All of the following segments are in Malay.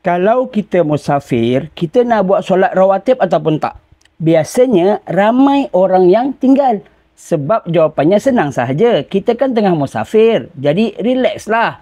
Kalau kita musafir, kita nak buat solat rawatib ataupun tak? Biasanya ramai orang yang tinggal. Sebab jawapannya senang sahaja. Kita kan tengah musafir. Jadi relax lah.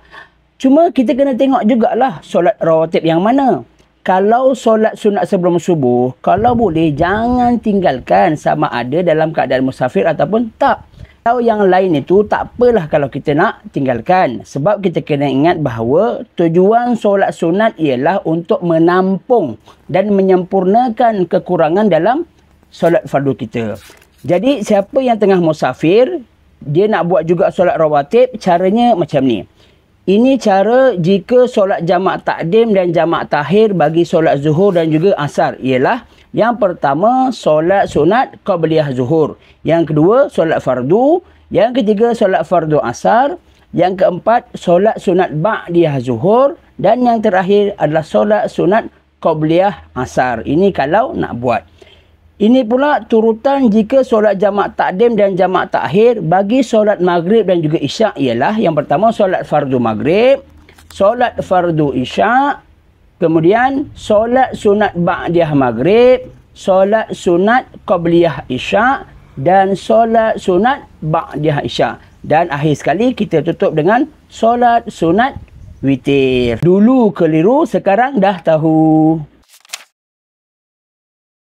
Cuma kita kena tengok jugalah solat rawatib yang mana. Kalau solat sunat sebelum subuh, kalau boleh jangan tinggalkan sama ada dalam keadaan musafir ataupun tak. Kalau yang lain itu tak apalah kalau kita nak tinggalkan. Sebab kita kena ingat bahawa tujuan solat sunat ialah untuk menampung dan menyempurnakan kekurangan dalam solat fardu kita. Jadi siapa yang tengah musafir, dia nak buat juga solat rawatib, caranya macam ni. Ini cara jika solat jamak takdim dan jamak takhir bagi solat zuhur dan juga asar. Ialah yang pertama, solat sunat qabliyah zuhur. Yang kedua, solat fardu. Yang ketiga, solat fardu asar. Yang keempat, solat sunat ba'diyah zuhur. Dan yang terakhir adalah solat sunat qabliyah asar. Ini kalau nak buat. Ini pula turutan jika solat jamak takdim dan jamak takhir bagi solat maghrib dan juga isyak ialah yang pertama solat fardu maghrib, solat fardu isyak, kemudian solat sunat ba'diyah maghrib, solat sunat qabliyah isyak dan solat sunat ba'diyah isyak. Dan akhir sekali kita tutup dengan solat sunat witir. Dulu keliru, sekarang dah tahu.